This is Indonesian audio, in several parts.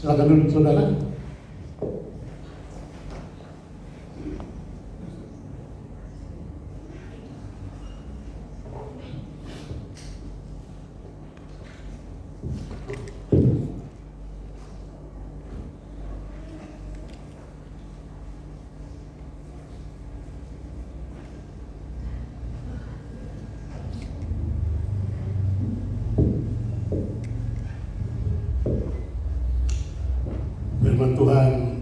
Silakan duduk saudara. Firman Tuhan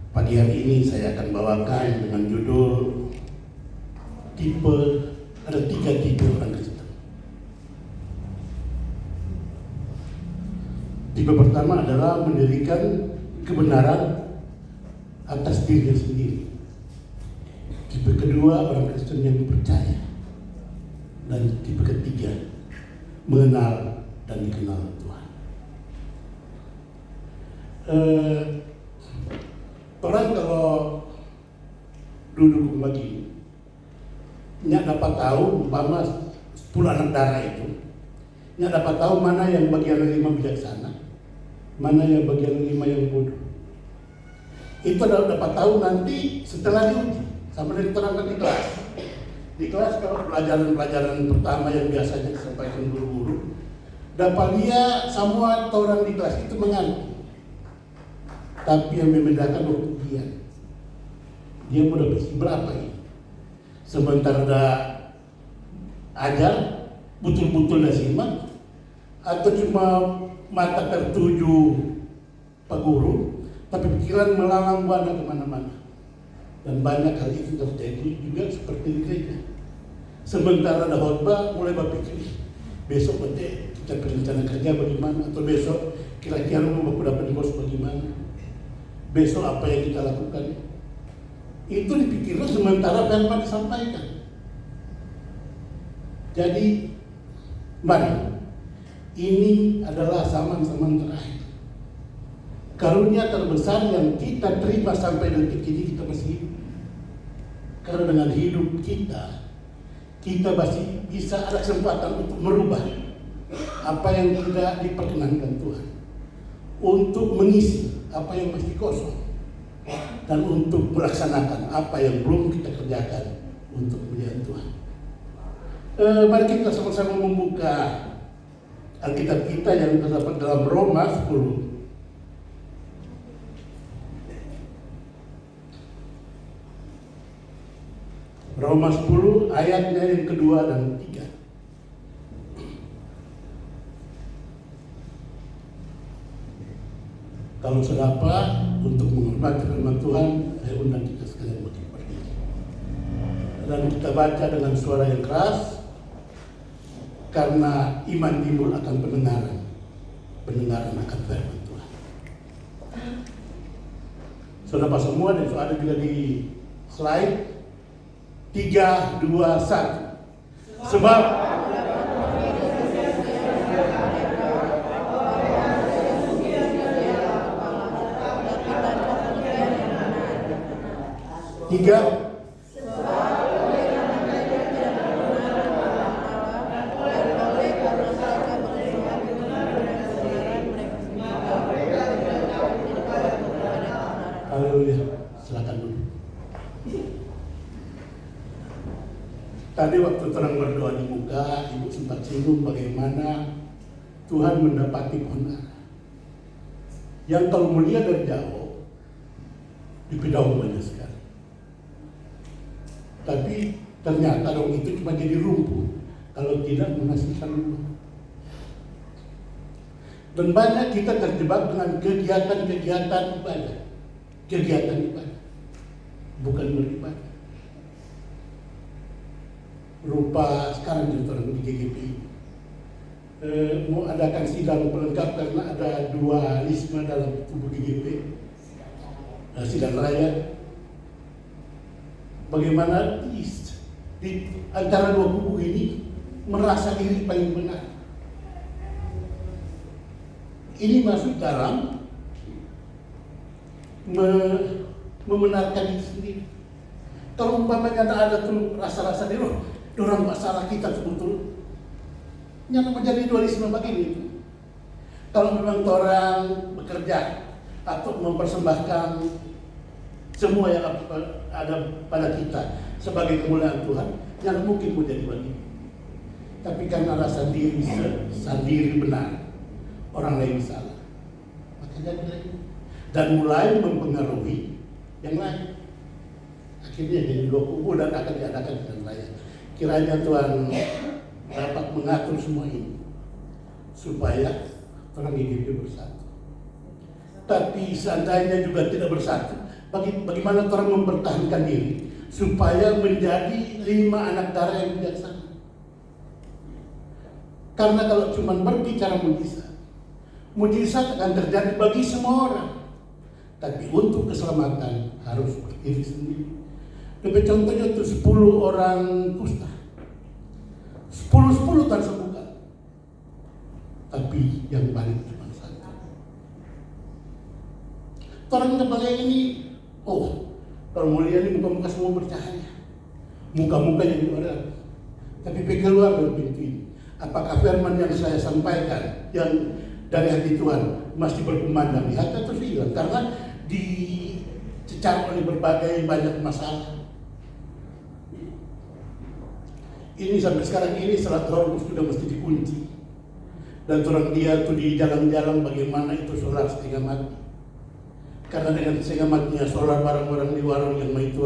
pagi hari ini saya akan bawakan dengan judul ada tiga tipe orang Kristen. Tipe pertama adalah mendirikan kebenaran atas dirinya sendiri. Tipe kedua orang Kristen yang percaya. Dan tipe ketiga mengenal dan dikenal Tuhan. Orang kalau duduk begini, nggak dapat tahu, umpama 10 anak darah itu, nggak dapat tahu mana yang bagian 5 bijaksana, mana yang bagian 5 yang bodoh. Itu dapat tahu nanti setelah diuji, sama diterangkan di kelas. Di kelas kalau pelajaran pertama yang biasanya disampaikan guru-guru, dapat dia semua orang di kelas itu mengantuk. Tapi yang membedakan waktu dia mau dapat berapa ini? Sebentar dah ajar, betul-betul dah simak, atau cuma mata tertuju Pak Guru, tapi pikiran melalang buana kemana-mana. Dan banyak hal itu terjadi juga seperti di gereja. Sementara ada khotbah, mulai berpikir, besok nanti kita rencana kerja bagaimana, atau besok kira-kira mau dapat bos bagaimana. Besok apa yang kita lakukan? Itu dipikirkan sementara firman disampaikan. Jadi, mari, ini adalah zaman-zaman terakhir. Karunia terbesar yang kita terima sampai detik ini kita masih hidup. Karena dengan hidup kita masih bisa ada kesempatan untuk merubah apa yang tidak diperkenankan Tuhan. Untuk mengisi apa yang masih kosong dan untuk melaksanakan apa yang belum kita kerjakan untuk kemuliaan Tuhan. Mari kita sama-sama membuka Alkitab kita yang terdapat dalam Roma 10. Roma 10 ayatnya yang kedua dan ketiga. Kalau sedapat untuk menghormati firman Tuhan, saya undang kita sekalian berdiri. Dan kita baca dengan suara yang keras, karena iman timbul akan pendengaran akan firman Tuhan. Saudara semua, dan itu ada juga di slide. 3, 2, 1. Sebab tiga. Haleluya. Silakan dulu. Tadi waktu terang berdoa di muka, Ibu sempat singgung bagaimana Tuhan mendapati pohon ara. Yang kalau mulia dari jauh, dipidau banyak sekali. Tapi ternyata dong itu cuma jadi rumput kalau tidak menghasilkan buah. Dan banyak kita terjebak dengan kegiatan ibadah. Kegiatan ibadah, bukan beribadah. Rupa sekarang contoh di GGP mau adakan sidang pelengkap karena ada dualisme dalam tubuh GGP, sidang raya. Bagaimana di antara dua kubu ini merasa diri paling benar. Ini masuk dalam membenarkan diri sendiri. Kalau umpamanya ada tuh rasa-rasa diri, orang masalah kita sebetulnya yang menjadi dualisme begini. Kalau memang orang bekerja atau mempersembahkan semua yang ada pada kita sebagai kemuliaan Tuhan, yang mungkin menjadi bagian. Tapi karena rasa diri sendiri benar, orang lain salah, maka jadi lagi dan mulai mempengaruhi yang lain. Akhirnya jadi dua kubu dan akan diadakan dengan raya. Kiranya Tuhan dapat mengatur semua ini supaya orang hidup bersatu. Tapi seandainya juga tidak bersatu, bagaimana orang mempertahankan diri supaya menjadi 5 anak darah yang bijaksana? Karena kalau cuma berbicara mujizat akan terjadi bagi semua orang. Tapi untuk keselamatan harus berdiri sendiri. Lebih contohnya itu 10 orang kusta. 10 tersembuhkan. Tapi yang paling cuma satu. Orang kepala ini, kalau mau lihat ini muka-muka semua bercahaya. Muka-muka yang luar. Tapi keluar dari pintu ini. Apakah firman yang saya sampaikan, yang dari hati Tuhan, masih berkumandang di hati atau hilang? Karena dicecar oleh berbagai banyak masalah. Ini sampai sekarang ini salat roh sudah mesti dikunci. Dan orang dia tuh di jalan-jalan bagaimana itu sholat setengah mati. Karena dengan setengah matinya sholat barang-barang di warung yang itu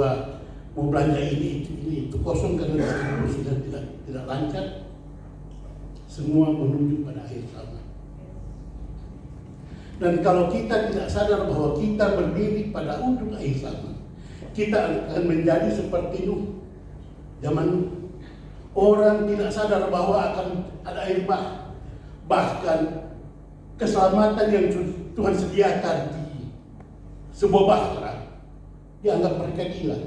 mau belanja ini itu kosong karena distribusi dan tidak lancar. Semua menuju pada akhir zaman. Dan kalau kita tidak sadar bahwa kita berdiri pada ujung akhir zaman, kita akan menjadi seperti Nuh. Zaman Nuh, orang tidak sadar bahwa akan ada air bah. Bahkan keselamatan yang Tuhan sediakan di sebuah bahtera dianggap mereka gila.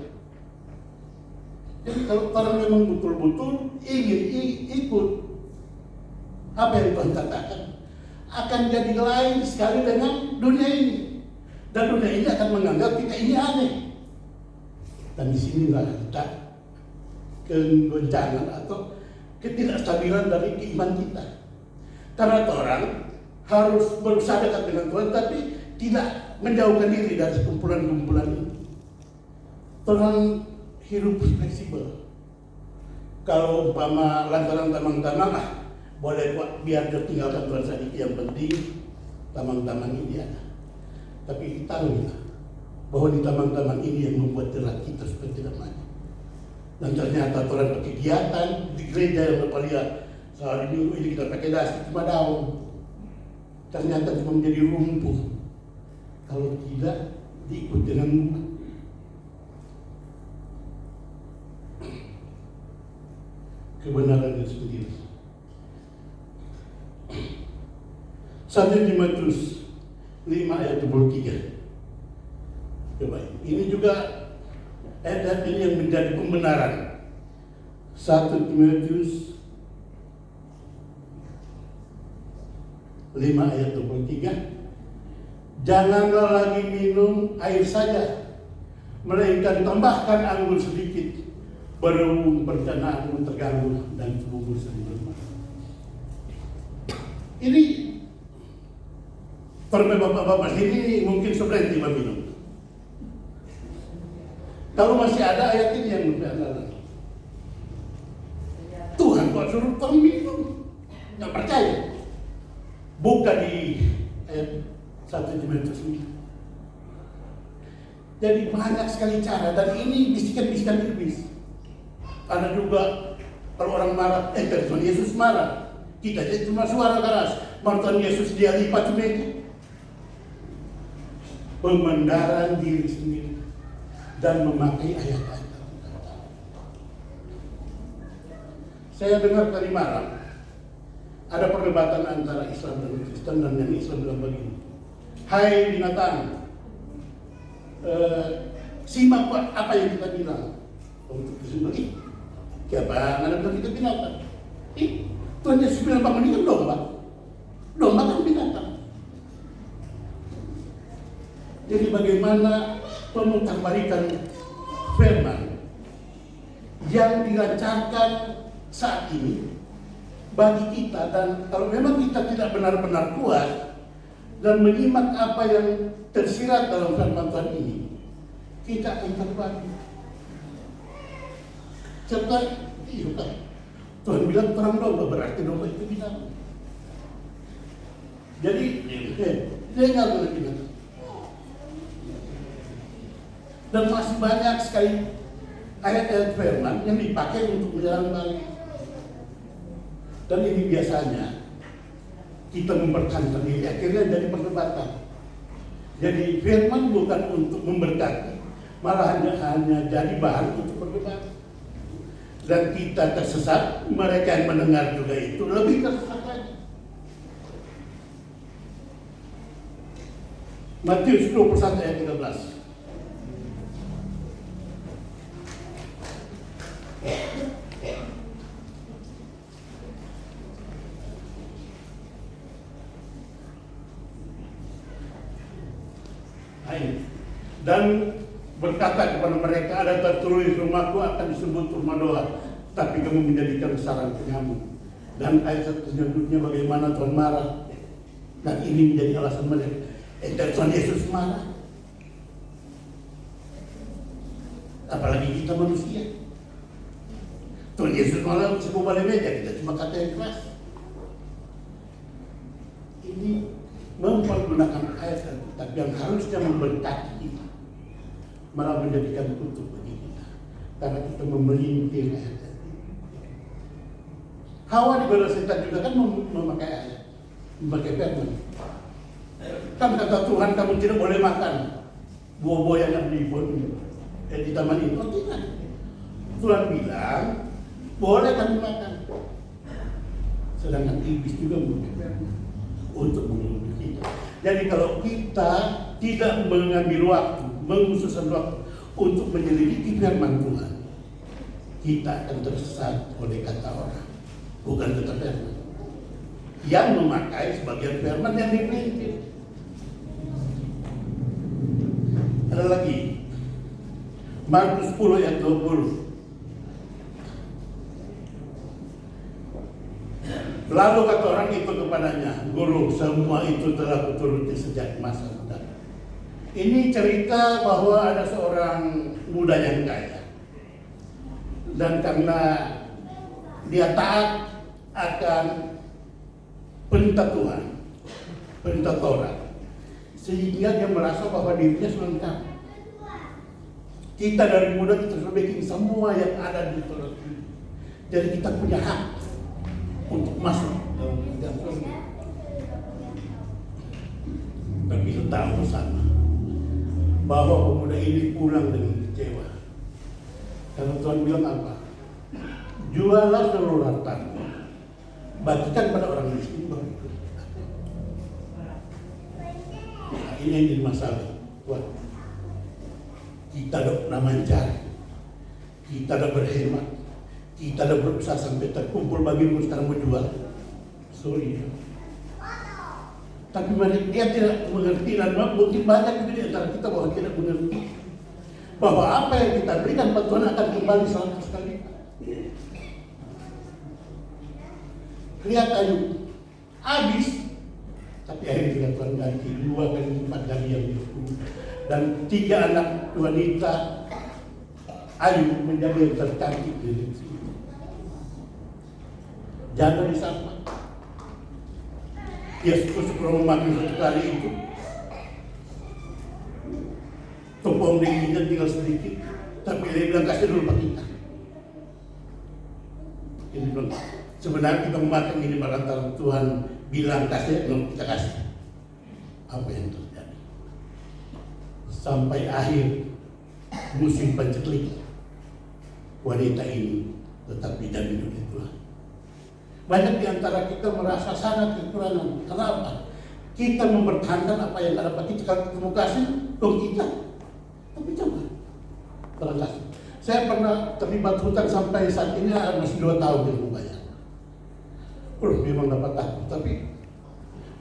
Jadi kalau orang memang betul-betul ingin ikut apa yang Tuhan katakan, akan jadi lain sekali dengan dunia ini. Dan dunia ini akan menganggap kita ini aneh. Dan disinilah letak kegoncangan atau ketidakstabilan dari keimanan kita. Karena orang harus berusaha dekat dengan Tuhan, tapi tidak menjauhkan diri dari kumpulan-kumpulan ini. Orang hidup fleksibel. Kalau umpama lantaran tamang-tamang, boleh biar dia tinggalkan Tuhan sedikit, yang penting tamang-tamang ini ada. Tapi kita tahu bahwa di tamang-tamang ini yang membuat jerat kita supaya tidak maju. Dan ternyata Tuhan kegiatan di gereja yang berpalihat sehari minggu ini kita pakai dasi cuma daun, ternyata cuma menjadi rumpuh kalau tidak diikut dengan muka. Kebenaran itu sendiri. 1 Timotius 5 ayat 23. Coba ini juga ayat ini yang menjadi pembenaran. 1 Timotius 5 ayat 23. Janganlah lagi minum air saja, melainkan tambahkan anggur sedikit, baru perencanaanmu terganggu dan tubuhmu sering lemah. Ini terlebih bapak-bapak ini mungkin sebenarnya tidak minum. Kalau masih ada ayat ini yang lebih andalan. Tuhan kok suruh minum, nggak percaya. Buka di ayat 1 Timotius 9. Jadi banyak sekali cara, dan ini bisikan-bisikan iblis. Ada juga kalau orang marah, Tuhan Yesus marah, kita jadi cuma suara keras. Tuhan Yesus dia lipat meja. Pemendaran diri sendiri dan memakai ayat-ayat. Saya dengar tadi malam ada perdebatan antara Islam dan Kristen, dan yang Islam bilang begini, hai binatang, simak apa yang kita bilang. Untuk Kristen bilang, siapa yang bilang kita binatang? Tuhan Yesus bilang bangun ini kan domba. Domba kan binatang. Jadi bagaimana pemutarbalikan firman yang dilancarkan saat ini bagi kita, dan kalau memang kita tidak benar-benar kuat dan menyimak apa yang tersirat dalam firman Tuhan ini, kita akan terbagi. Serta Tuhan bilang perang domba, berarti domba itu binatang. Jadi dia nggak boleh binatang. Dan masih banyak sekali ayat-ayat firman yang dipakai untuk menyerang balik. Dan ini biasanya kita mempertahankan diri, akhirnya jadi perdebatan. Jadi firman bukan untuk memberkati, malah hanya jadi bahan untuk berdebat. Dan kita tersesat, mereka yang mendengar juga itu lebih tersesat lagi. Matius 21 ayat 13. Dan berkata kepada mereka, ada tertulis, rumahku akan disebut rumah doa, tapi kamu menjadikan sarang penyamun. Dan ayat selanjutnya bagaimana Tuhan marah, dan ini menjadi alasan mereka. Dan Tuhan Yesus marah. Apalagi kita manusia. Tuhan Yesus malah sebut balik meja, kita cuma kata yang keras. Ini mempergunakan ayat tapi yang harusnya memberkati kita, malah menjadikan kutuk bagi kita, karena kita memelintir ayat. Hawa di setan juga kan memakai ayat, memakai firman. Kan kata Tuhan, kamu tidak boleh makan buah-buah yang ada di taman itu. Oh, tidak. Tuhan bilang boleh kamu makan. Sedangkan iblis juga memakai firman untuk membunuh kita. Jadi kalau kita tidak mengambil waktu, mengkhususkan waktu untuk menyelidiki firman Tuhan, kita akan tersesat oleh kata orang, bukan kata firman. Yang memakai sebagian firman yang dipelintir. Ada lagi Markus 10 ayat 20. Lalu kata orang itu kepadanya, Guru, semua itu telah kuturuti sejak masa muda. Ini cerita bahwa ada seorang muda yang kaya, dan karena dia taat akan perintah Tuhan, perintah Taurat, sehingga dia merasa bahwa dirinya selengkap. Kita dari muda kita sudah bikin semua yang ada di Taurat ini. Jadi kita punya hak untuk masuk dalam kerajaan surga. Dan kita tahu bersama bahwa pemuda ini pulang dengan kecewa. Karena Tuhan bilang apa? Jualah seluruh hartamu, bagikan pada orang miskin, baru ikut. Nah, ini yang jadi masalah. Tuhan, kita tidak pernah mencari, kita tidak berhemat, kita tidak berusaha sampai terkumpul bagimu, sekarang mau jual. Sorry. Tapi dia tidak mengerti, dan mungkin banyak di antara kita bahwa tidak mengerti bahwa apa yang kita berikan pada Tuhan akan kembali 100 kali. Lihat Ayub, habis, tapi akhirnya Tuhan ganti 2 kali 4 kali yang itu. Dan 3 anak wanita Ayub menjadi yang tercantik di sini. Jangan disapa. Dia suka memakai 1 kali itu. Tumpang dinginnya tinggal sedikit, tapi dia bilang kasih dulu Pak kita. Ini bilang, sebenarnya kita memakan ini lantaran Tuhan bilang kasih, belum kita kasih. Apa yang terjadi? Sampai akhir musim penceklik, wanita ini tetap didampingi oleh Tuhan. Banyak di antara kita merasa sangat kekurangan. Kenapa? Kita mempertahankan apa yang ada pada kita. Kalau ketemu kasih, dong kita. Tapi coba, terang kasih. Saya pernah terlibat hutang sampai saat ini masih 2 tahun belum bayar. Memang dapat takut. Tapi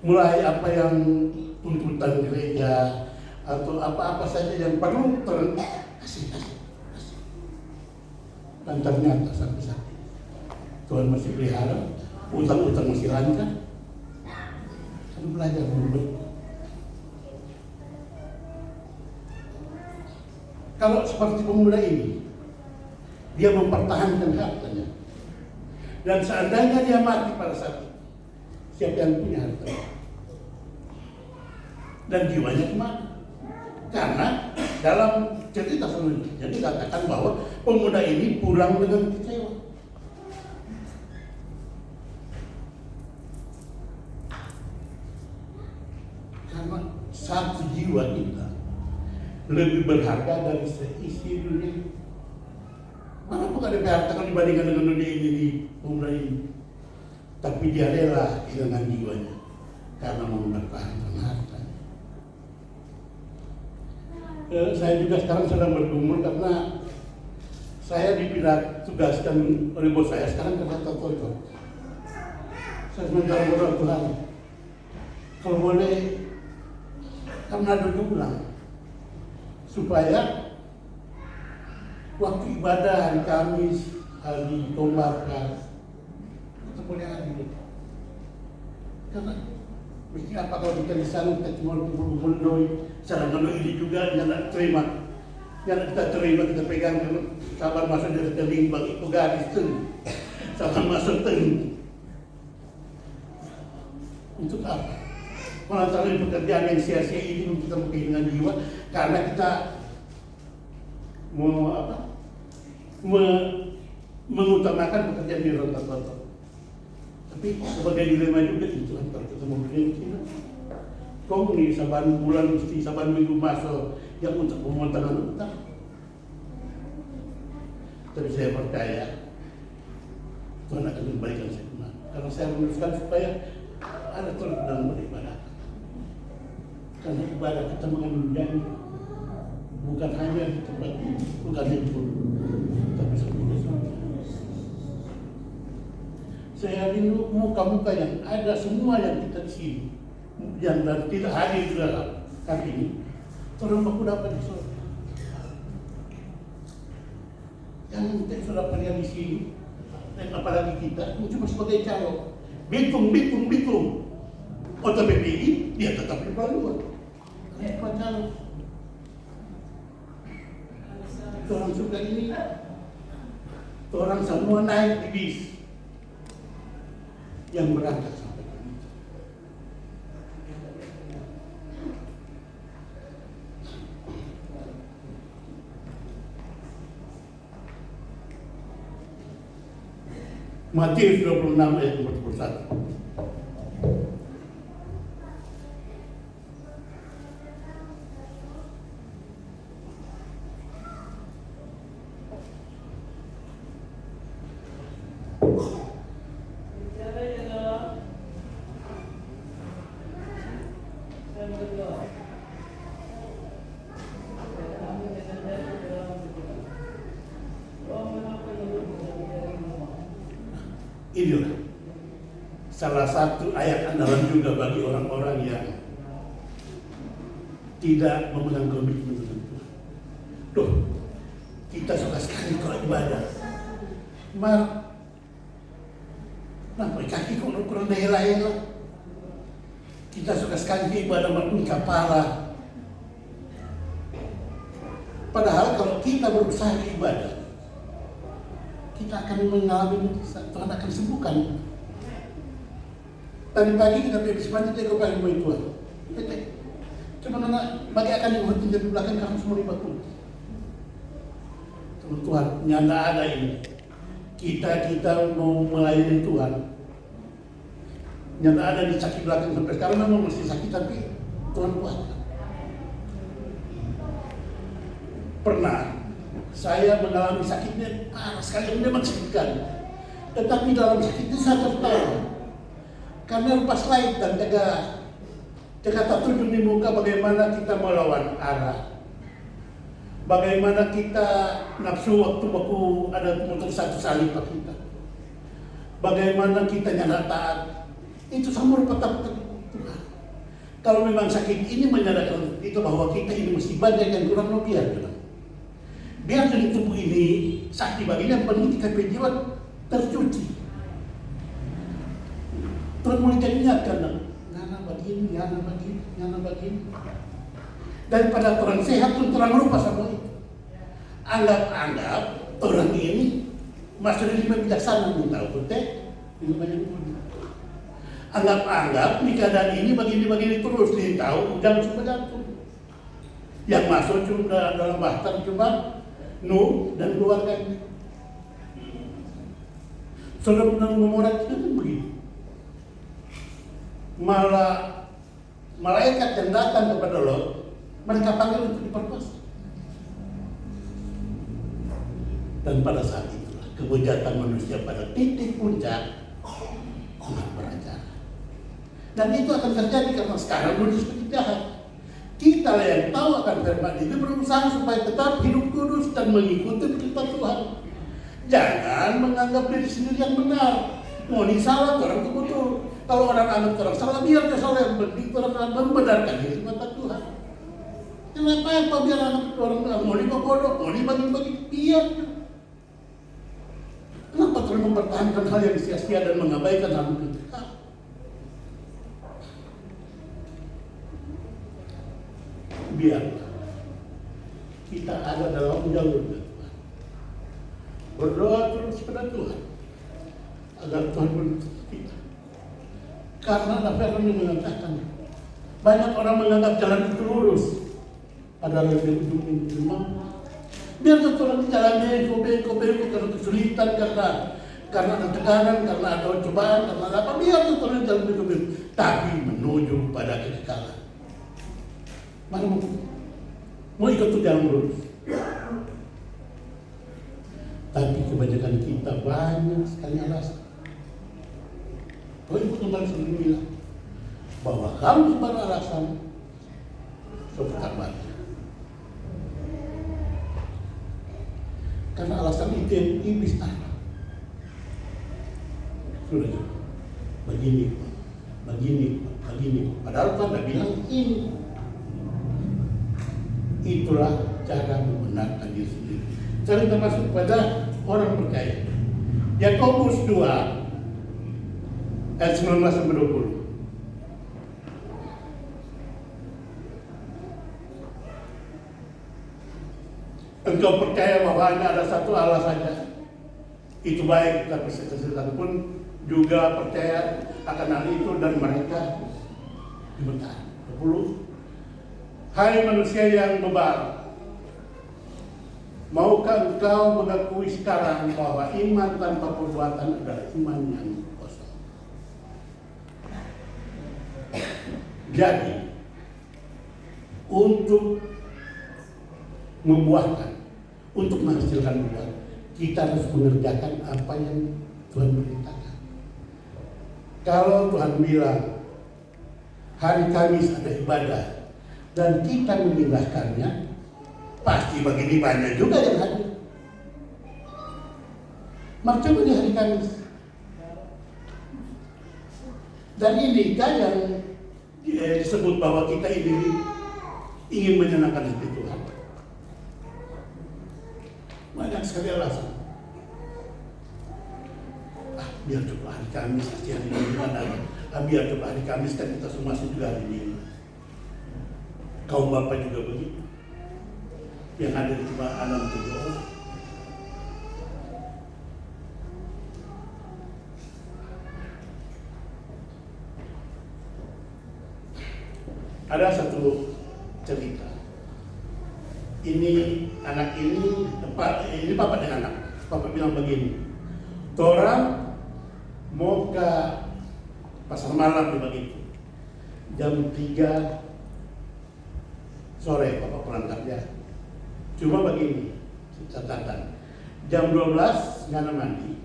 mulai apa yang tuntutan gereja atau apa-apa saja yang perlu kasih. Dan ternyata sampai saat ini Tuhan masih pelihara, utang-utang masih lancar. Kan belajar Kalau seperti pemuda ini, dia mempertahankan hartanya. Dan seandainya dia mati pada saat itu, siapa yang punya harta? Dan jiwanya kemana? Karena dalam cerita selanjutnya dikatakan bahwa pemuda ini pulang dengan kecewa. Karena satu jiwa kita lebih berharga dari seisi dunia. Mana pun ada harta kalau dibandingkan dengan dunia ini di pemuda ini. Tapi dia rela dengan jiwanya karena mau mempertahankan harta. Saya juga sekarang sedang bergumul karena saya dipindah tugaskan oleh bos saya sekarang ke Kota itu. Saya sementara berdoa Tuhan, kalau boleh karena duduk ulang supaya waktu ibadah hari Kamis, hari Tombakar kita boleh hadir. Karena mungkin apa kalau kita di sana kita cuma mendoy, cara mendoy ini juga yang tidak terima, yang kita terima kita pegang sabar masuk dari teling bagi pegaris tu, sabar masuk teling. Untuk apa? Melantaran pekerjaan yang sia-sia ini untuk kita kehilangan jiwa karena kita mengutamakan pekerjaan di rontok-rontok. Tapi sebagai dilema juga itu antara kita memberi Cina. Kau ni saban bulan mesti saban minggu masuk yang untuk pemotongan utang. Tapi saya percaya Tuhan akan memberikan saya kemana. Karena saya meneruskan supaya ada terus dalam beribadah. Karena ibadah kita mengandung janji, bukan hanya di tempat ini, bukan di pun, tapi seluruh dunia. Saya rindu muka-muka yang ada semua yang kita di sini, yang dan tidak hadir di dalam kami ini, tolong aku dapat di surga. Jangan kita sudah pernah di sini, dan apalagi kita cuma sebagai calon, bitung. Otak BPI dia tetap di luar. Kenapa calon? Orang suka ini, orang semua naik di bis yang berangkat sampai ke itu. Matius 26 ayat 41. Inilah salah satu ayat andalan juga bagi orang-orang yang tidak memegang komitmen dengan Tuhan. Tuh, kita suka sekali kalau ibadah. Nampak kaki kok kurang dahela-hela. Kita suka sekali ibadah maupun kepala. Padahal kalau kita berusaha ibadah, kita akan mengalami mukjizat. Tuhan akan sembuhkan. Tadi pagi kita pergi sepanjang teko pagi mau Tuhan. Cuma bagi akan dihukum dari belakang kamu semua dibakul. Tuhan, nyata ada ini. Kita mau melayani Tuhan. Nyata ada di sakit belakang sampai sekarang memang masih sakit tapi Tuhan kuatkan. Pernah saya mengalami sakitnya parah sekali, memang sakit sekali. Tetapi dalam sakit itu saya tertawa. Karena lepas lain dan jaga tunjuk di muka bagaimana kita melawan arah. Bagaimana kita nafsu waktu baku ada motor satu salib kita. Bagaimana kita nyata taat. Itu sama merupakan Tuhan. Kalau memang sakit ini menyadarkan itu bahwa kita ini mesti banyak yang kurang lebih ya. Biar dari tubuh ini sakti baginya yang penting kita jiwa tercuci. Tuhan mulai ingatkan, nyana begini. Daripada orang sehat pun terang lupa sama itu. Anggap-anggap orang ini masuk di lima bijaksana, minta putih, ini banyak pun. Anggap-anggap di keadaan ini begini terus, dia tahu ujang cuma jatuh. Yang masuk cuma dalam bahkan cuma Nuh dan keluarganya. Saudara benar memorat itu kan begini. Malah malaikat yang datang kepada Lot, mereka panggil untuk diperkosa. Dan pada saat itulah kebejatan manusia pada titik puncak akan beracara. Dan itu akan terjadi karena sekarang manusia semakin jahat. Kita yang tahu akan firman itu berusaha supaya tetap hidup kudus dan mengikuti perintah Tuhan. Jangan menganggap diri sendiri yang benar. Mau salah, orang itu betul. Kalau orang anggap orang salah, biar dia salah yang penting orang membenarkan diri di mata Tuhan. Kenapa biar anak orang mau bodoh, mau bagi-bagi, biar. Kenapa terus mempertahankan hal yang sia-sia dan mengabaikan hal yang benar? Biarlah kita ada dalam jalur Tuhan. Berdoa terus kepada Tuhan agar Tuhan menuntut kita. Karena ada firman yang mengatakan banyak orang menganggap jalan itu lurus, padahal di ujung itu memang. Biar orang jalannya beko karena kesulitan, karena ada tekanan, karena ada cobaan, karena apa, biar orang jalan beko, tapi menuju pada kekekalan. Mana mau ikut tuh jalan lurus. Tapi kebanyakan kita banyak sekali alasan. Ibu kembali sendiri bilang bahwa kamu beralasan seputar banyak. Karena alasan itu yang iblis ada. Sudah begini. Padahal Tuhan tidak bilang ini. Itulah cara membenarkan diri sendiri. Cara termasuk pada orang percaya. Yakobus 2 ayat 19-20. Engkau percaya bahwa hanya ada satu Allah saja, itu baik, tapi setan pun juga percaya akan hal itu dan mereka gemetar. 20. Hai manusia yang bebal, maukah engkau mengakui sekarang bahwa iman tanpa perbuatan adalah iman yang kosong? Jadi, untuk membuahkan, untuk menghasilkan buah, kita harus mengerjakan apa yang Tuhan perintahkan. Kalau Tuhan bilang hari Kamis ada ibadah dan kita mengindahkannya, pasti begini banyak juga yang hadir. Macam di hari Kamis. Dan ini yang disebut bahwa kita ini ingin menyenangkan hati Tuhan. Banyak sekali alasan. Biar coba hari Kamis, hari ini mana? Biar coba hari Kamis kan kita semua juga hari ini. Kaum bapak juga begitu. Yang ada cuma 6-7 orang. Ada satu cerita. Ini anak ini bapak dan anak. Bapak bilang begini, orang mau ke pasar malam begitu. Jam 3 sore bapak pulang kerja. Cuma begini catatan, jam 12 ngana mandi,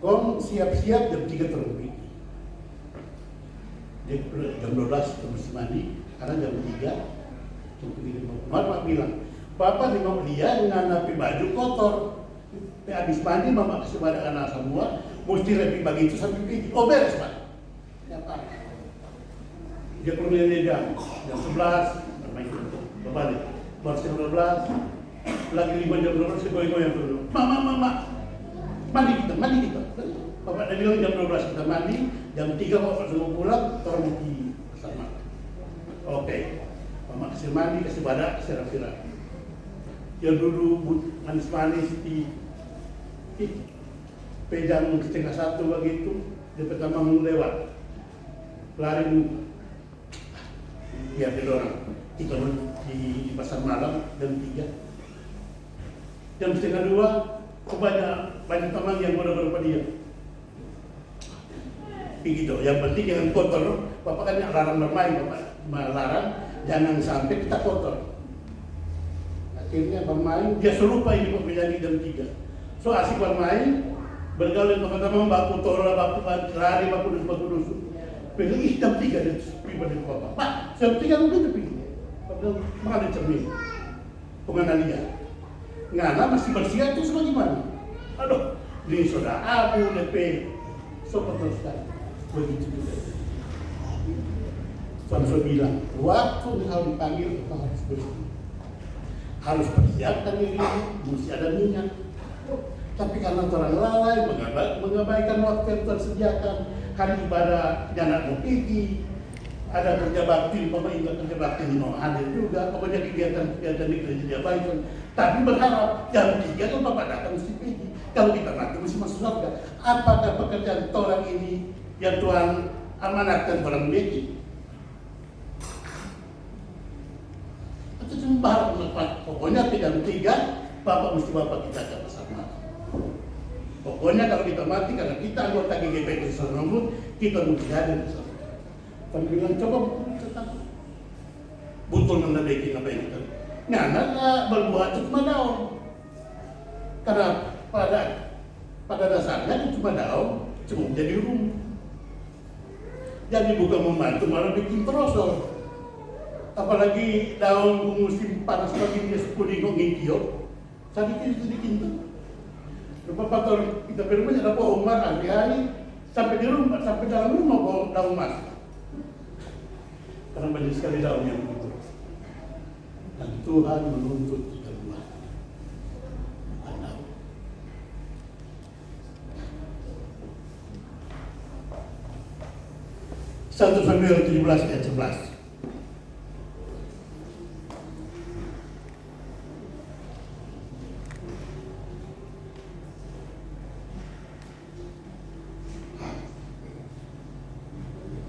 kong siap-siap jam 3 terbit. Jam 12 terus mandi, karena jam 3 bapak bilang, bapak mau dia nganapi baju kotor. Habis mandi mama kasih pada anak semua, mesti lebih begitu sampai pergi. Oh beres pak. Ya pak. Dia keluar jam 11. Berbalik, baru jam 12, lagi 5 jam 12, saya goyang-goyang dulu. Mama, mandi kita. Bapak dah bilang jam 12 kita mandi, jam 3 bapak semua pulang, orang di bersama. Oke, mama kasih mandi, kasih badak, kasih rapi-rapi. yang dulu manis-manis di pejam 1:30 begitu, dia pertama mau lewat, lari biar dia orang kita di pasar malam jam 3, jam 1:30 banyak teman yang berapa dia. Begitu, yang penting jangan kotor. Bapak kan yang larang bermain, Bapak melarang jangan sampai kita kotor. Akhirnya bermain, dia serupa ini Pak menjadi jam 3. So asik bermain, bergaul dengan teman-teman, baku tola, baku lari, baku dusuk. Pergi jam 3 dia pribadi Bapak. Pak, jam 3 mungkin tapi padahal mana cermin penganalia. Ngana masih bersih itu sebagaimana? Aduh, ini sudah abu, DP, sobat teruskan. Begitu juga. Suami bilang, waktu kau dipanggil kau harus bersih, harus persiapkan diri, mesti ada minyak. Tapi karena orang lalai mengabaikan waktu yang tersediakan, hari ibadah anak mau pergi, ada kerja bakti, pemerintah kerja bakti mau hadir juga, pokoknya kegiatan di gereja diabaikan. Tapi berharap jam 3 kan Bapak datang mesti pergi. Kalau kita mati mesti masuk surga. Apakah pekerjaan orang ini yang Tuhan amanatkan orang beki? Atau cuma pokoknya jam 3 Bapak mesti Bapak kita ke pasar malam. Pokoknya kalau kita mati karena kita anggota GGP Kristen Rambut, kita mesti hadir di sana. Kami bilang coba tetap betul menandai apa yang kita. Nah, berbuat cuma daun. Karena pada dasarnya itu cuma daun, cuma jadi rumah. Jadi bukan membantu, malah bikin terosol. Apalagi daun musim panas begini sepuluh ngikio, sedikit. Beberapa tahun kita berumah ada pohon marah hari-hari sampai di rumah, sampai dalam rumah pohon daun mas. Karena banyak sekali daun yang begitu. Dan Tuhan menuntut kita buat daun. Satu Samuel 17 ayat 11.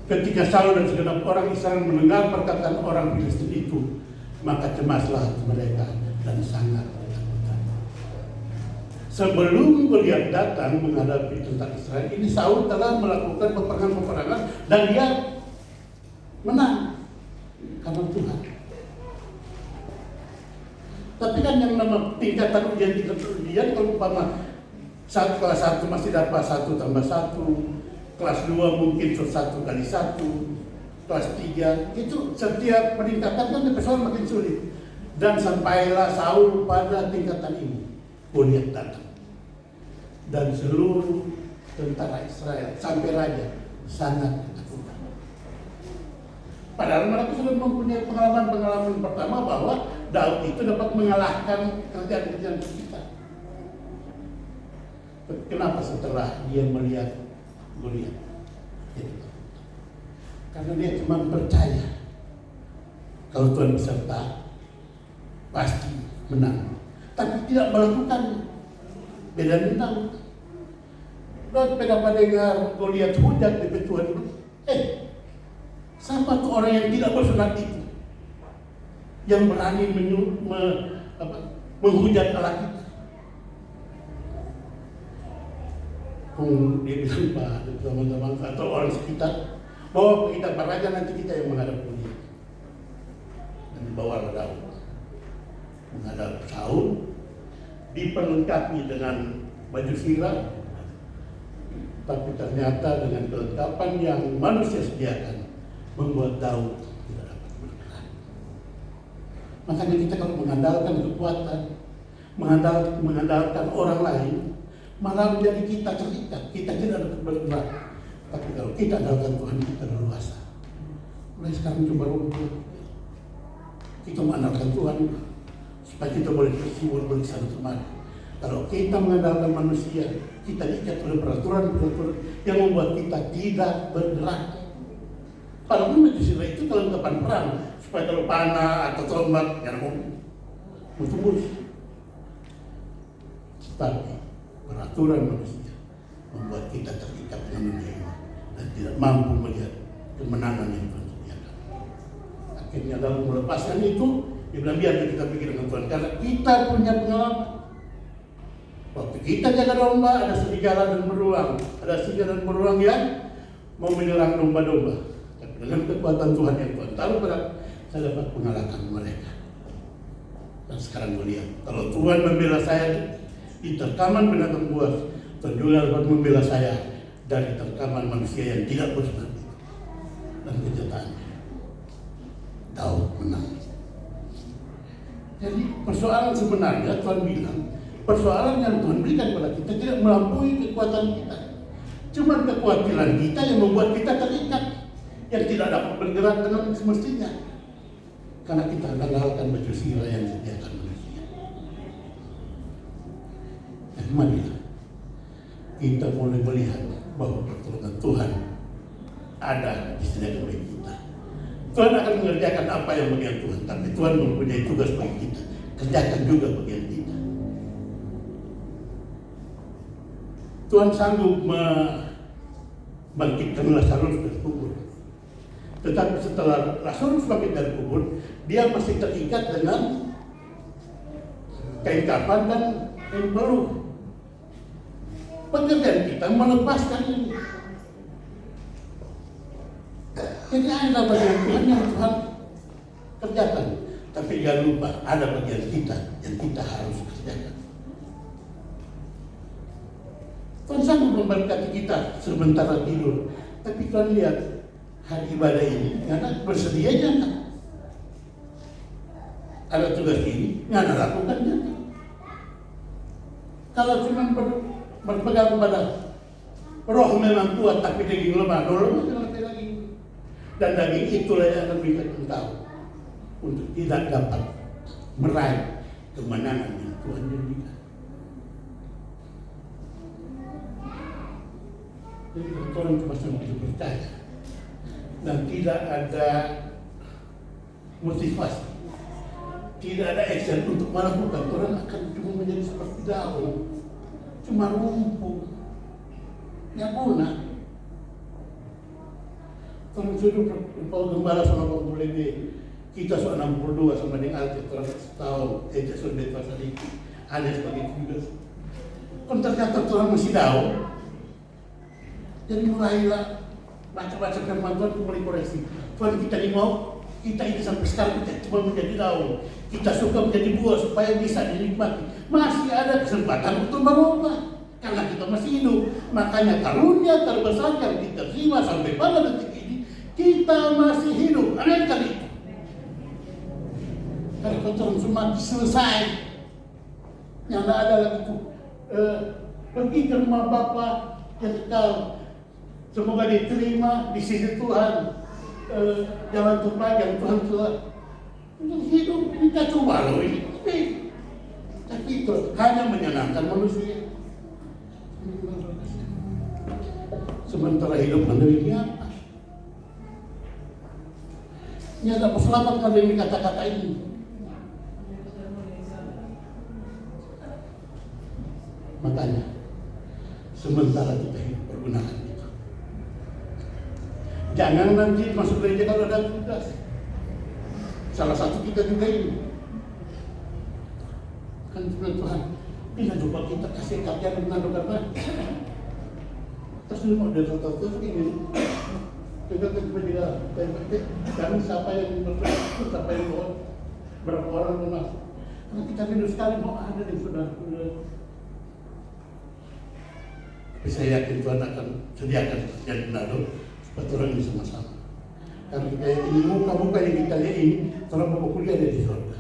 Ketika Saul dan segenap orang Israel mendengar perkataan orang Filistin itu, maka cemaslah mereka dan sangat ketakutan. Sebelum Goliat datang menghadapi tentara Israel, ini Saul telah melakukan peperangan dan dia menang karena Tuhan. Tapi kan yang nama tingkatan ujian kalau umpama kelas 1 masih dapat 1 tambah 1, kelas 2 mungkin 1 kali 1, kelas 3 itu setiap peningkatan kan persoalan makin sulit. Dan sampailah Saul pada tingkatan ini, Goliat datang. Dan seluruh tentara Israel sampai raja sangat ketakutan. Padahal mereka sudah mempunyai pengalaman pertama bahwa Daud itu dapat mengalahkan kerajaan-kerajaan kita. Kenapa setelah dia melihat Goliat? Karena dia cuma percaya kalau Tuhan beserta pasti menang, tapi tidak melakukan. Beda menang. Dan pada dengar Goliat hujat di Tuhan, siapa tuh orang yang tidak bersunat itu, yang berani menghujat Allah kita? Dia bilang pada teman-teman atau orang sekitar bahwa kita beraja nanti kita yang menghadap Goliat. Dan dibawalah Daud menghadap Saul, diperlengkapi dengan baju sirah, tapi ternyata dengan kelengkapan yang manusia sediakan membuat Daud tidak dapat bergerak. Makanya kita kalau mengandalkan kekuatan, mengandalkan orang lain, malah menjadi kita terikat, kita tidak dapat bergerak. Tapi kalau kita andalkan Tuhan, kita leluasa. Mulai sekarang coba kita mengandalkan Tuhan supaya kita boleh bersiul, boleh sana kemari. Kalau kita mengandalkan manusia, kita diikat oleh peraturan yang membuat kita tidak bergerak. Kalau baju sirah itu kelengkapan perang, supaya kalau panah atau tombak jangan mau tembus. Tapi peraturan manusia membuat kita terikat dengan dunia ini dan tidak mampu melihat kemenangan yang Tuhan sediakan. Akhirnya dalam melepaskan itu, dia bilang biar kita pikir dengan Tuhan karena kita punya pengalaman. Waktu kita jaga domba, ada serigala dan beruang, ada singa dan beruang yang mau menyerang domba-domba. Tapi dengan kekuatan Tuhan yang Tuhan taruh pada saya dapat mengalahkan mereka. Dan sekarang melihat, kalau Tuhan membela saya di terkaman binatang buas, Tuhan juga dapat membela saya dari terkaman manusia yang tidak benar. Dan kenyataannya, Daud menang. Jadi persoalan sebenarnya Tuhan bilang, persoalan yang Tuhan berikan kepada kita tidak melampaui kekuatan kita. Cuma kekhawatiran kita yang membuat kita terikat, yang tidak dapat bergerak dengan semestinya. Karena kita gagalkan baju sirah yang disediakan manusia. Dan marilah kita mulai melihat bahwa pertolongan Tuhan ada disediakan bagi kita. Tuhan akan mengerjakan apa yang bagian Tuhan, tapi Tuhan mempunyai tugas bagi kita. Kerjakan juga bagian kita. Tuhan sanggup membangkitkan Lazarus dari kubur. Tetapi setelah Lazarus bangkit dari kubur, dia masih terikat dengan kain kafan dan kain peluh. Pekerjaan kita melepaskan ini. Jadi ada bagian Tuhan yang Tuhan kerjakan. Tapi jangan lupa ada bagian kita yang kita harus kerjakan. Tuhan sanggup memberkati kita sementara tidur. Tapi Tuhan lihat hari ibadah ini, karena bersedianya kan. Ada tugas ini, nggak lakukannya. Kalau cuma berpegang pada roh memang kuat, tapi daging lemah, jangan lagi. Dan daging itulah yang akan bikin engkau untuk tidak dapat meraih kemenangan yang Tuhan janjikan. Jadi orang cuma sampai percaya dan tidak ada motivasi, tidak ada action untuk melakukan, orang akan cuma menjadi seperti daun, cuma rumput yang punah. Orang sudah Paul Gembala sama Pak Bulede, kita soal 62 sama dengan Alti, orang setahun, sudah pasal itu, ada sebagai juga. Kan ternyata orang masih daun. Jadi mulailah baca-baca firman Tuhan, mulai koreksi. Tuhan kita ini mau, kita ini sampai sekarang kita cuma menjadi daun. Kita suka menjadi buah supaya bisa dinikmati. Masih ada kesempatan untuk berubah. Karena kita masih hidup. Makanya karunia terbesar yang kita terima sampai pada detik ini, kita masih hidup. Aneh kali itu. Karena kalau semua selesai, yang tidak ada lagi itu. Pergi ke rumah Bapa yang kekal. Semoga diterima di sisi Tuhan. Jangan terpanjang Tuhan telah hidup ini tak coba loh ini. Tapi itu hanya menyenangkan manusia. Sementara hidup menderita apa? Ini ada selamat dari kata-kata ini. Makanya sementara kita hidup pergunakan. Jangan nanti masuk gereja kalau ada tugas. Salah satu kita juga ini. Kan Tuhan, bila coba kita kasih kerja dengan karena terus mau dari terus ini. Kita juga kami siapa yang berperan, siapa yang mau berapa orang mau masuk. Karena kita rindu sekali mau ada di saudara-saudara. Tapi saya yakin Tuhan akan sediakan yang benar. Betul ini sama-sama. Karena kita ini muka-muka yang kita lihat ini telah berkuliah di surga.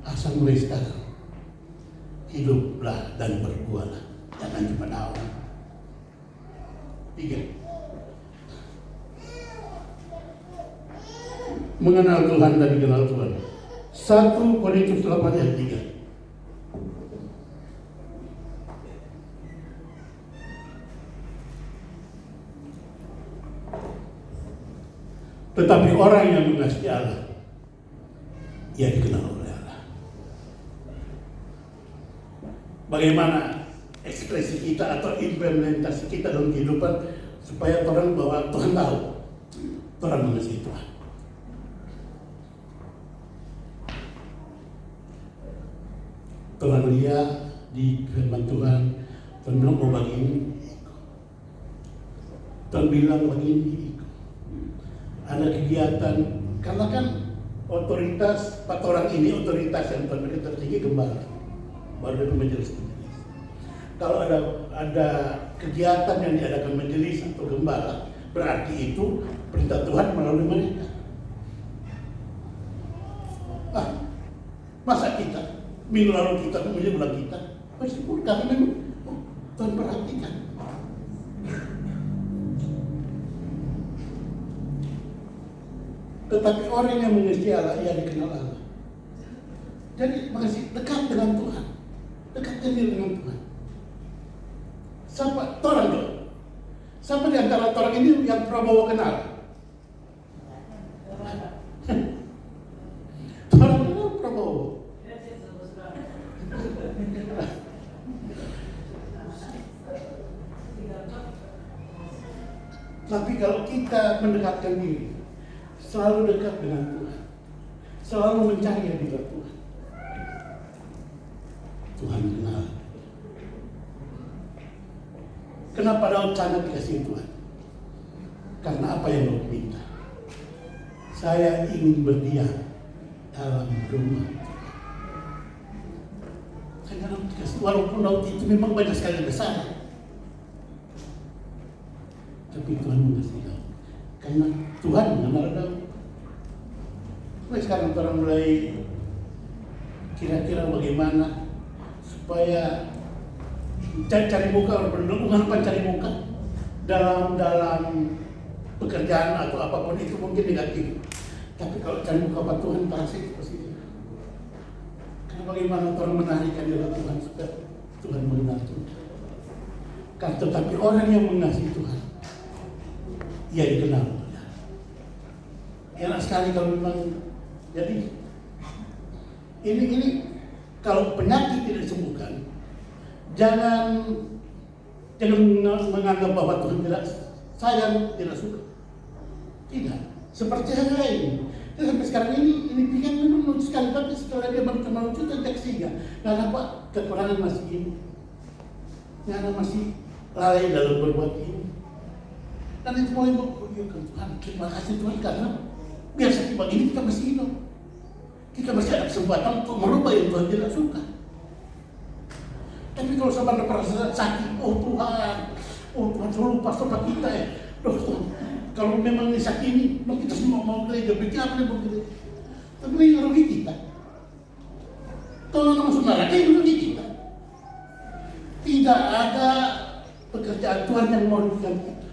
Asal mulai sekarang hiduplah dan berbuahlah, jangan cuma daun. 3. Mengenal Tuhan dan dikenal Tuhan. 1 Korintus 8 ayat 3. Tetapi orang yang mengasihi Allah, ia dikenal oleh Allah. bagaimana ekspresi kita atau implementasi kita dalam kehidupan supaya orang bahwa Tuhan tahu orang mengasihi Tuhan. Tuhan lihat di firman Tuhan bilang mau bagi ini, Tuhan bilang bagi ini, ada kegiatan karena kan otoritas 4 orang ini otoritas yang paling tertinggi gembala, baru dari majelis. Kalau ada kegiatan yang diadakan majelis atau gembala, berarti itu perintah Tuhan melalui mereka. Masa kita minggu lalu kita kemudian bulan kita meskipun kami memang Tuhan perhatikan. Tetapi orang yang mengasihi Allah, ia dikenal Allah. Jadi masih dekat dengan Tuhan, dekat dengan Tuhan. Siapa orang tuh? Siapa di antara orang ini yang Prabowo kenal? Orang kenal Prabowo. Tapi kalau kita mendekatkan diri, selalu dekat dengan Tuhan, selalu mencari hadirat Tuhan, Tuhan kenal. Kenapa Daud sangat dikasihi Tuhan? Karena apa yang Daud minta? Saya ingin berdiam dalam rumah Tuhan. Karena Daud dikasihi, walaupun Daud itu memang banyak sekali besar, tapi Tuhan mengasihi Daud. Karena Tuhan mengenal Daud. Sekarang orang mulai kira-kira bagaimana supaya cari muka, bukan cari muka dalam pekerjaan atau apapun itu mungkin negatif. Tapi kalau cari muka apa Tuhan pasti positif. Karena bagaimana orang menarikkan diri Tuhan supaya Tuhan mengenal Tuhan. Karena tetapi orang yang mengasihi Tuhan, ia dikenal. Enak sekali kalau memang jadi ini kalau penyakit tidak disembuhkan, jangan menganggap bahwa Tuhan tidak sayang, tidak suka. Tidak. Seperti yang lain. Dia sampai sekarang ini pikiran memang lucu sekali, tapi setelah dia berkenalan lucu dan sehingga dan apa kekurangan masih ini, karena masih lalai dalam berbuat ini. Dan itu mulai berkata Tuhan, terima kasih Tuhan karena biasa tiba ini kita masih hidup. Kita masih ada kesempatan untuk merubah yang Tuhan tidak suka. Tapi kalau sama ada perasaan sakit, oh Tuhan selalu lupa sama kita ya. Tuhan, kalau memang ini sakit ini, kita semua mau gereja, bikin apa yang mau gereja. Tapi ini rugi kita. Tolong masuk neraka ini rugi kita. Tidak ada pekerjaan Tuhan yang merugikan kita.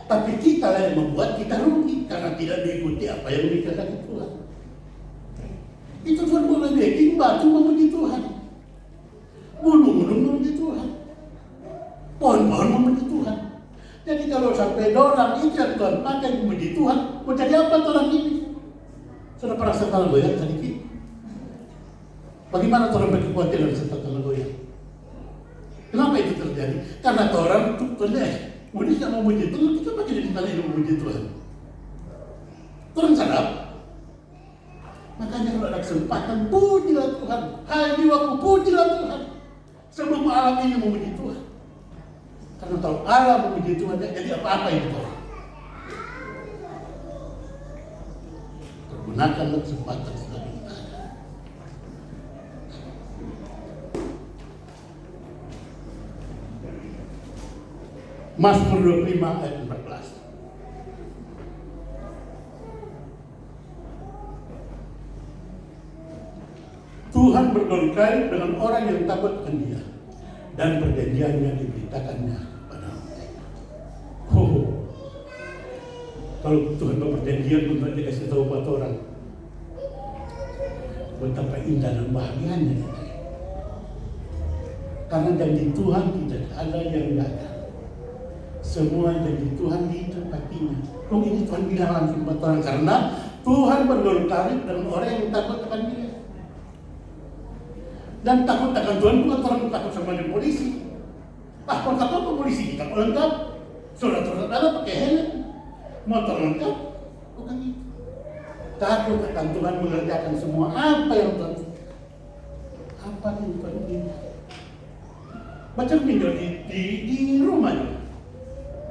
Tapi kita lah yang membuat kita rugi karena tidak diikuti apa yang dikatakan Tuhan. Itu Tuhan boleh bikin batu memuji Tuhan, gunung-gunung memuji Tuhan, pohon-pohon memuji Tuhan. Jadi kalau sampai orang itu yang Tuhan pakai memuji Tuhan, mau jadi apa orang ini? Sudah pernah setelah goyang sedikit? Bagaimana orang berkekhawatiran setelah goyang? Kenapa itu terjadi? Karena orang itu mau dia mau memuji Tuhan, kita pakai di tanah ini memuji Tuhan. Orang sadar. Makanya kalau ada kesempatan, pujilah Tuhan. Hai jiwaku, pujilah Tuhan. Sebelum alam ini memuji Tuhan. Karena kalau alam memuji Tuhan, jadi apa-apa itu Tuhan. Pergunakanlah kesempatan selagi ada. Mazmur 25 ayat 14. Tuhan berdoa dengan orang yang takut akan Dia dan perjanjiannya diberitakannya kepada mereka. Kalau Tuhan berperjanjian untuk dikasih tahu buat orang, betapa indah dan bahagianya kita. Karena janji Tuhan tidak ada yang gagal. Semua janji Tuhan ditepatinya. Ini Tuhan bilang langsung buat orang karena Tuhan berdoa dengan orang yang takut akan Dia. Dan takut akan Tuhan bukan orang takut sama dengan polisi. Kalau takut apa polisi kita kok lengkap, surat-surat ada pakai helm, motor lengkap, bukan itu. Takut akan Tuhan mengerjakan semua apa yang Tuhan, apa yang Tuhan inginkan. Baca video di rumah juga.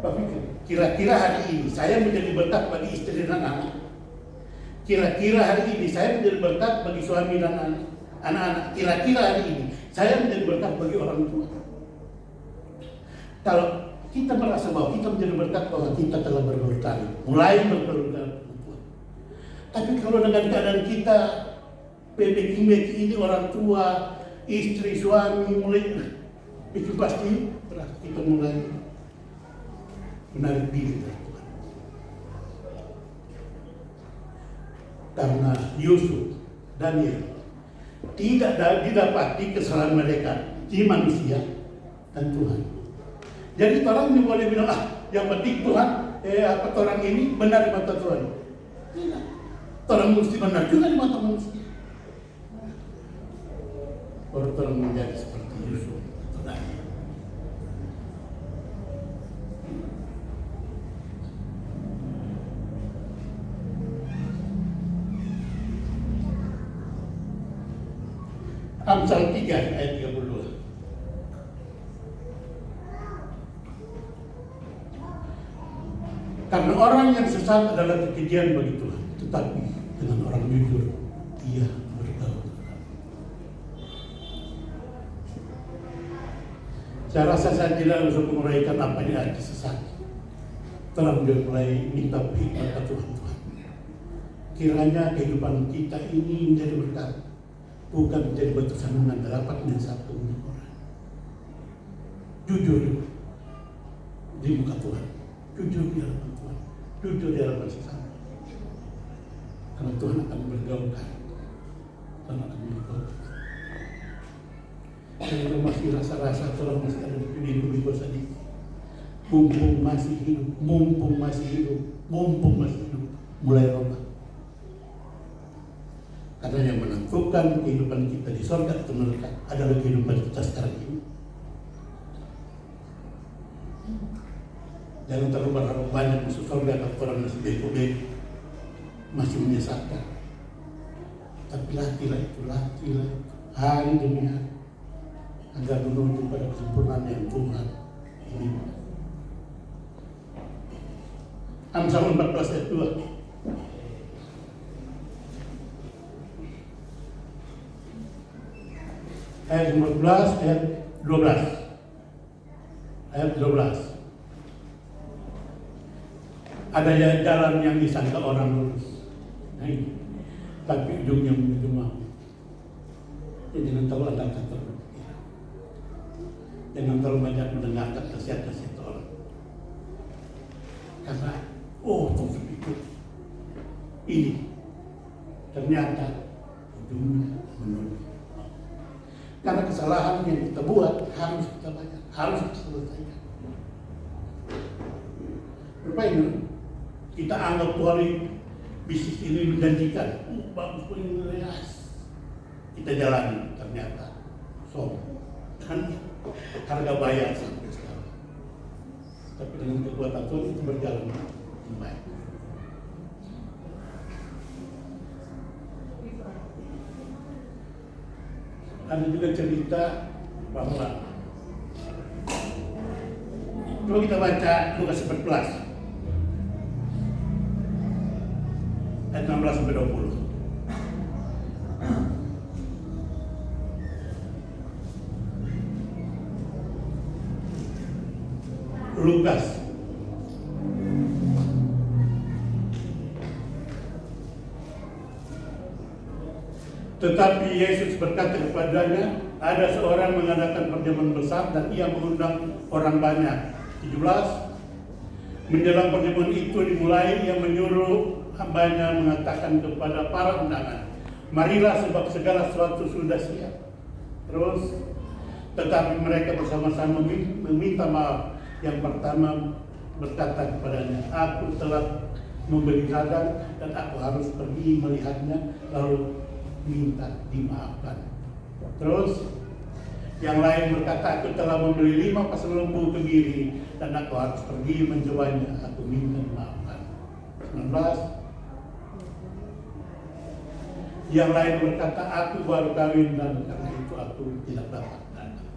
Berpikir, kira-kira hari ini saya menjadi berkat bagi istri dan anak. Kira-kira hari ini saya menjadi berkat bagi suami dan anak-anak. Kira-kira hari ini saya menjadi berkat bagi orang tua. Kalau kita merasa bahwa kita menjadi berkat, bahwa kita telah berkorban, mulai berkorban. Tapi kalau dengan keadaan kita pemeki ini orang tua, istri, suami mulai itu pasti berarti kita mulai menarik diri dari Tuhan. Karena Yusuf, Daniel tidak didapati kesalahan mereka di manusia dan Tuhan. Jadi orang ini boleh bilang, yang penting Tuhan, orang ini benar di mata Tuhan. Tidak. Orang mesti benar juga di mata manusia. Orang menjadi seperti Yusuf atau Daniel. Amsal 3 ayat 32. Karena orang yang sesat adalah kekejian bagi Tuhan, tetapi dengan orang jujur ia bergaul. Saya rasa saya tidak bisa menguraikan apa yang arti sesat. Telah mulai minta hikmat Tuhan. Kiranya kehidupan kita ini menjadi berkat, bukan menjadi batu sandungan dapat menyesatkan orang. Jujur di muka Tuhan, jujur di hadapan Tuhan, jujur di hadapan sesama. Karena Tuhan akan bergaulkan, Tuhan akan bergaulkan. Kalau masih rasa-rasa Tuhan masih ada di hidup sedikit, mumpung masih hidup, mulai roba. Karena yang menentukan kehidupan kita di surga atau neraka adalah kehidupan kita sekarang ini. Jangan terlalu berharap banyak masuk surga kalau orang masih bego-bego, masih menyesatkan. Tapi latihlah itu hari demi hari agar menuju pada kesempurnaan yang Tuhan inginkan. Amsal 14 ayat 2. Ayat 14, ayat 12. Ayat 12. Ada jalan yang disangka orang lurus, tapi ujungnya menuju maut. Jadi jangan terlalu anda terlalu. Jangan terlalu banyak mendengarkan nasihat-nasihat orang. Karena, terus itu. Ini ternyata ujungnya menuju. Karena kesalahan yang kita buat harus kita bayar, harus kita selesaikan. Berbaik, kita anggap Tuhan bisnis ini menjanjikan, bagus pun ini kita jalani, ternyata kan harga bayar sampai sekarang. Tapi dengan kekuatan Tuhan itu berjalan baik. Ada juga cerita bahwa coba kita baca Lukas 14 ayat 16 sampai 20. Lukas Tetapi Yesus berkata kepadanya, ada seorang mengadakan perjamuan besar dan ia mengundang orang banyak. 17. Menjelang perjamuan itu dimulai, ia menyuruh hambanya mengatakan kepada para undangan, marilah sebab segala sesuatu sudah siap. Terus, tetapi mereka bersama-sama meminta maaf. Yang pertama berkata kepadanya, aku telah membeli ladang dan aku harus pergi melihatnya, lalu minta dimaafkan. Terus yang lain berkata, aku telah membeli 5 pasang lembu kebiri dan aku harus pergi mencobanya. Aku minta maafkan. 19. Yang lain berkata, aku baru kawin dan karena itu aku tidak dapat datang.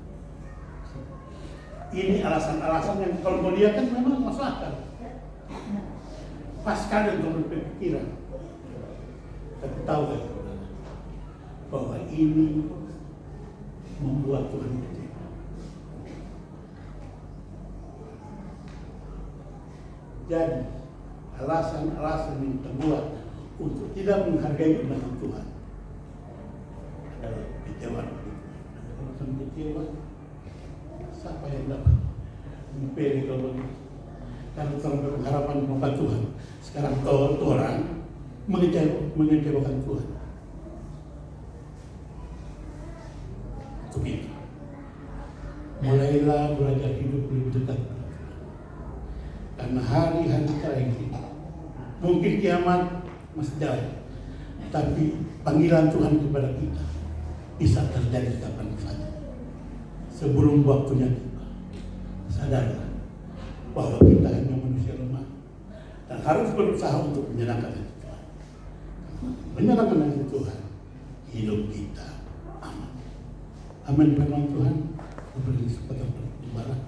Ini alasan-alasan yang kalau mau dia kan memang masuk akal. Pas sekali untuk berpikiran. Tapi tahu kan bahwa ini membuat Tuhan kecewa. Jadi alasan-alasan yang terbuat untuk tidak menghargai undangan Tuhan adalah kecewa. Alasan kecewa, siapa yang dapat mempelai kalau karena terlalu berharapan kepada Tuhan. Sekarang orang mengecewakan Tuhan. Untuk itu, mulailah belajar hidup lebih dekat. Karena hari-hari terakhir ini, mungkin kiamat masih jauh, tapi panggilan Tuhan kepada kita bisa terjadi kapan saja. Sebelum waktunya tiba, sadarlah bahwa kita hanya manusia lemah dan harus berusaha untuk menyenangkan hati Tuhan. Menyenangkan hati Tuhan, hidup kita aman. Amin. Firman Tuhan, beri kesempatan untuk ibadah.